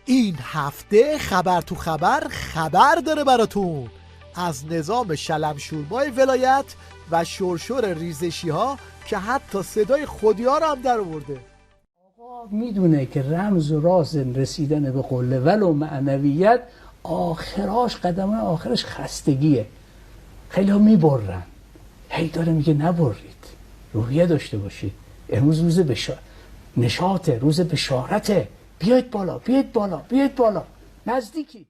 این هفته خبر تو خبر داره براتون از نظام شلمشورمای ولایت و شرشر ریزشی ها که حتی صدای خودی‌ها رو هم در آورده. آقا میدونه که رمز و راز رسیدن به قله ولو معنویت آخراش قدم آخرش خستگیه. خیلی ها میبرن، هی داره میگه نبرید، روحیه داشته باشید، امروز روز نشاطه، روز بشارته، بیاید بالا بیاید بالا بیاید بالا، نزدیکی.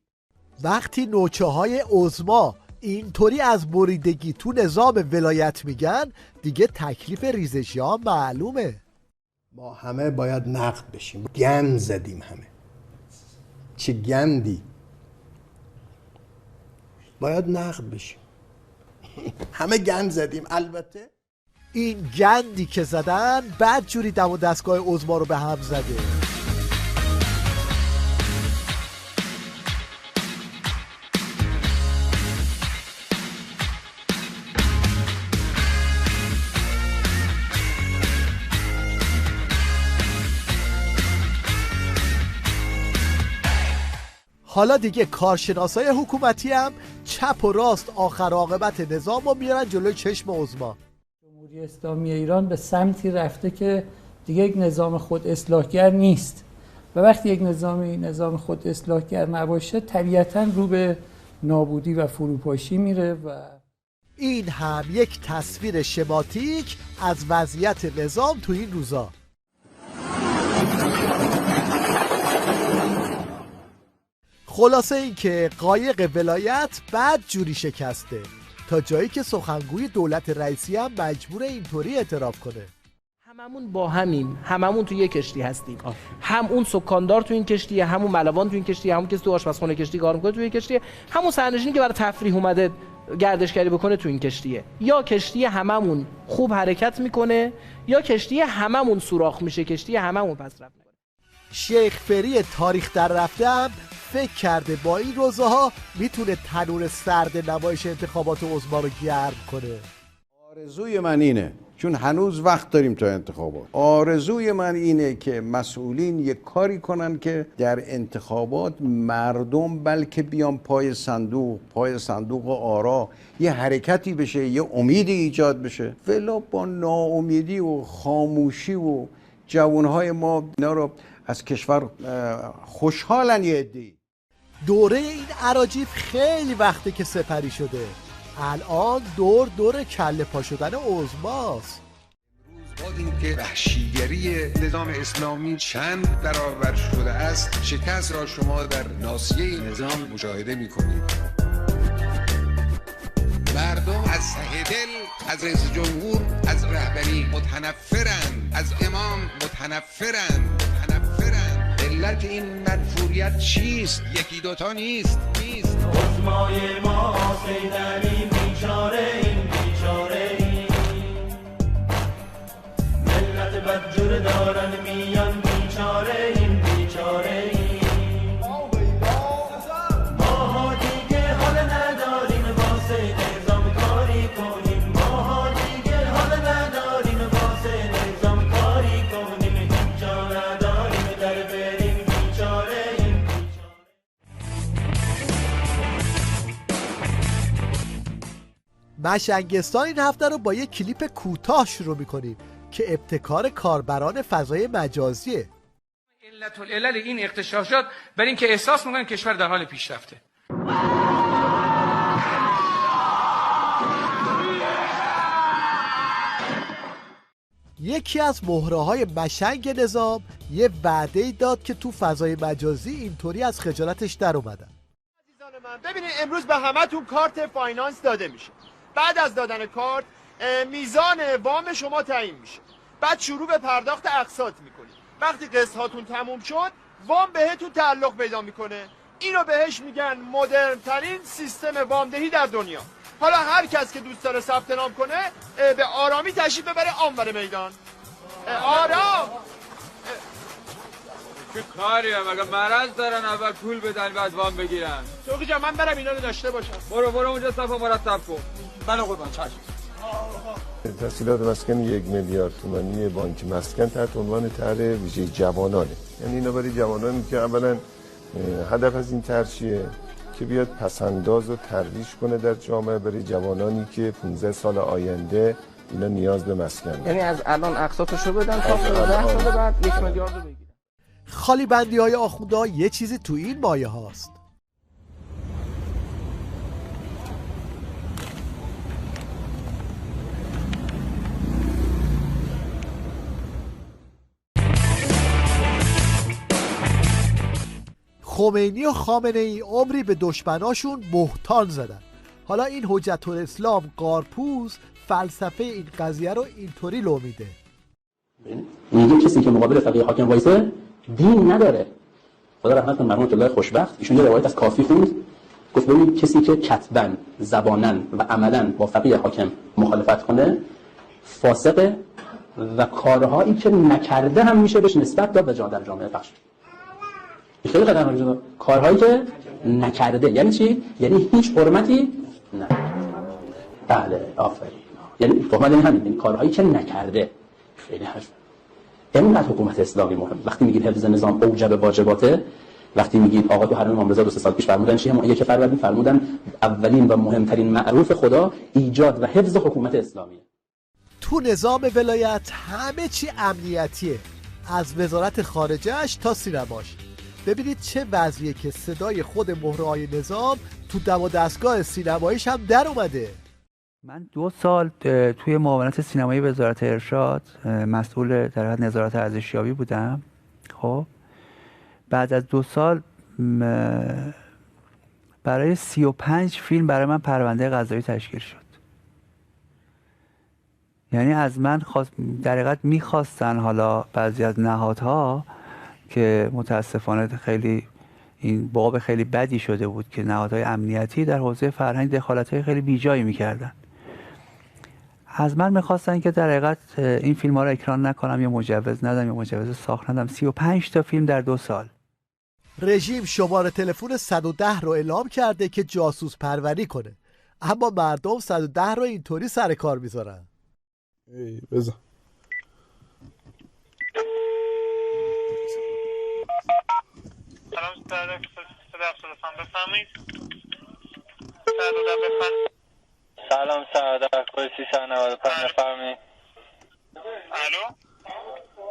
وقتی نوچه های عظما اینطوری از بریدگی تو نظام ولایت میگن دیگه تکلیف ریزشی ها معلومه. ما همه باید نقد بشیم. گند زدیم همه. چه گندی. باید نقد بشیم. همه گند زدیم. البته این گندی که زدن بعد جوری دم و دستگاه عظما رو به هم زده. حالا دیگه کارشناسای حکومتی هم چپ و راست آخر عاقبت نظام رو میارن جلوی چشم عظما. جمهوری اسلامی ایران به سمتی رفته که دیگه یک نظام خود اصلاحگر نیست و وقتی یک نظام خود اصلاحگر نباشه طبیعتاً رو به نابودی و فروپاشی میره. و این هم یک تصویر شماتیک از وضعیت نظام تو این روزا. خلاصه این که قایق ولایت بد جوری شکسته تا جایی که سخنگوی دولت رئیسی هم مجبور اینطوری اعتراف کنه. هممون با همیم، هممون تو یک کشتی هستیم. هم اون سکاندار تو این کشتیه، همون ملوان تو این کشتیه، همون کسی تو آشپزخونه کشتی کار میکنه تو این کشتیه، همون سرنشینی که برای تفریح اومده گردشگری بکنه تو این کشتیه. یا کشتی هممون خوب حرکت میکنه یا کشتی هممون سوراخ میشه، کشتی هممون پس رفت میکنه. شیخ فری تاریخ در رفته هم فکر کرده با این روزها میتونه تنور سرد نمایش انتخابات عظما رو گرم کنه. آرزوی من اینه، چون هنوز وقت داریم تا انتخابات، آرزوی من اینه که مسئولین یک کاری کنن که در انتخابات مردم بلکه بیان پای صندوق آرا یه حرکتی بشه، یه امیدی ایجاد بشه، ولی با ناامیدی و خاموشی و جوانهای ما اینا رو از کشور خوشحالن. یه عده‌ای دوره این اراجیف خیلی وقته که سپری شده، الان دور کله پا شدن عظماست. با اینکه وحشیگری نظام اسلامی چند برابر شده است، شکست را شما در ناصیه نظام مشاهده می‌کنید. مردم از ته دل از رئیس جمهور، از رهبری متنفرند، از امام متنفرند. علت این منفوریت چیست؟ یکی دوتا نیست. عظمای ما سیدنی بیچاره این ملت بدجور دارن میان بیچاره این ماها دیگه حال نداریم واسه نظام کاری کنیم، ماها دیگه حال نداریم واسه نظام کاری کنیم، هیچ جا نداریم در بریم بیچاره این مشنگستان این هفته رو با یک کلیپ کوتاه شروع می‌کنیم که ابتکار کاربران فضای مجازیه. علت العلل این اغتشاشات برای اینکه احساس می‌کنن کشور در حال پیشرفته. یکی از مهره‌های مشنگ نظام یه وعده داد که تو فضای مجازی اینطوری از خجالتش در اومدن. عزیزان من ببینید امروز به همتون کارت فایننس داده میشه. بعد از دادن کارت میزان وام شما تعیین میشه. بعد شروع به پرداخت اقساط میکنید. وقتی قسط هاتون تموم شد وام بهتون تعلق پیدا میکنه. اینو بهش میگن مدرن ترین سیستم وامدهی در دنیا. حالا هر کس که دوست داره ثبت نام کنه به آرامی تشریف ببره آنور میدان. آرام. چه کاریه مگه مرض دارن اول پول بدن بعد وام بگیرن؟ توقی جان من برم اینا رو داشته باشم. برو اونجا صفا مرتب کن. بله قربان چشم. تسهیلات مسکن 1 میلیارد تومانی بانک مسکن تحت عنوان طرح ویژه جوانانه. یعنی اینا برای جوانانی که اولا هدف از این طرح چیه؟ که بیاد پسنداز و ترویج کنه در جامعه برای جوانانی که 15 سال آینده اینا نیاز به مسکن دارن. یعنی از الان اقساطشو بدن تا 15 سال بعد 1 میلیارد رو بگیرن. خالی بندی های آخونده یه چیزی تو این مایه هاست. خمینی و خامنه ای عمری به دشمناشون بهتان زدن. حالا این حجت الاسلام قارپوز فلسفه این قضیه رو اینطوری لو میده. میگه کسی که مقابل فقیه حاکم وایسه دین نداره. خدا رحمت کنه مرحوم الله خوشبخت، ایشون یه روایت از کافی خوند، گفت ببین کسی که کتباً، زباناً و عملاً با فقیه حاکم مخالفت کنه فاسقه و کارهایی که نکرده هم میشه بهش نسبت داد و در جامعه پخش. خیلی خطرناکه جدا. کارهایی که نکرده یعنی چی؟ یعنی هیچ حرمتی نه. بله آفرین. یعنی فهمت این همین، یعنی کارهایی که نکرده. خیلی حرف. اینقدر حکومت اسلامی مهم. وقتی میگید حفظ نظام اوجب واجباته، وقتی میگید آقا تو حرم امام رضا 2 سال پیش فرمودن چیه؟ ما یک فروردین فرمودن اولین و مهمترین معروف خدا ایجاد و حفظ حکومت اسلامیه. تو نظام ولایت همه چی امنیتیه، از وزارت خارجه‌اش تا سینماش. ببینید چه وضعیه که صدای خود مهره‌های نظام تو دم و دستگاه سینماییش هم در اومده. من 2 سال توی معاونت سینمایی وزارت ارشاد مسئول در حد نظارت ارزشیابی بودم. خب بعد از 2 سال برای 35 فیلم برای من پرونده قضایی تشکیل شد. یعنی از من در حقیقت میخواستن حالا بعضی از نهادها که متاسفانه خیلی این باب خیلی بدی شده بود که نهادهای امنیتی در حوزه فرهنگ دخالت‌های خیلی بیجایی میکردن. از من میخواستن که در حقیقت این فیلم ها رو اکران نکنم یا مجوز ندم یا مجوز ساخت ندم. 35 تا فیلم در 2 سال. رژیم شماره تلفن 110 رو اعلام کرده که جاسوس پروری کنه، اما مردم 110 رو اینطوری سر کار میذارن. بزن. سلام سعادت بفرمایید. سلام سعادت کل 395 بفرمایید.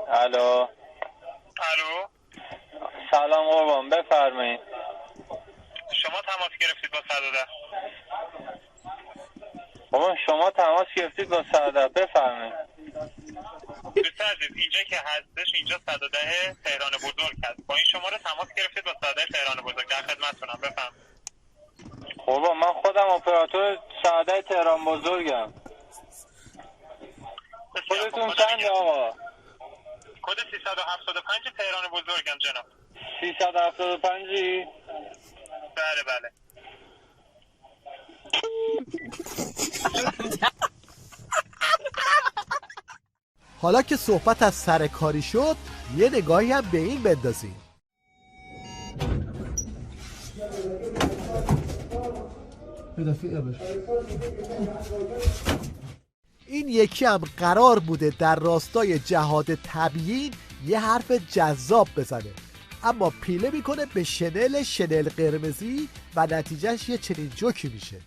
الو سلام قربان بفرمایید. شما تماس گرفتید با سعادت؟ بابا شما تماس گرفتید با سعادت بفرمایید. دوست عزیز اینجا که هستش اینجا 110 تهران بزرگ هست. با این شماره تماس گرفتید با 110 تهران بزرگ. در خدمتتونم بفرمایید. بابا من خودم اپراتور 110 تهران بزرگم. خودتون چند آقا؟ کد 375 تهران بزرگم جناب. 375 بله. حالا که صحبت از سرکاری شد یه نگاهی هم به این بندازیم. این یکی هم قرار بوده در راستای جهاد تبیین یه حرف جذاب بزنه، اما پیله میکنه به شنل قرمزی و نتیجهش یه چنین جوکی میشه.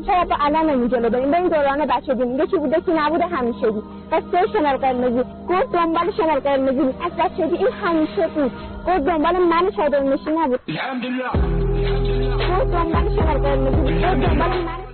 چرا الان نمی جلو بریم؟ به این دوران بچگی میگه چی بوده چی نبوده همیشگی. قصه شنل قرمزی گفت دنبال شنل قرمزی بود، از بچگی این همیشه بود. گفت دنبال من چادر نشین نبود. الحمدلله. گفت دنبال شنل قرمزی بود، گفت دنبال من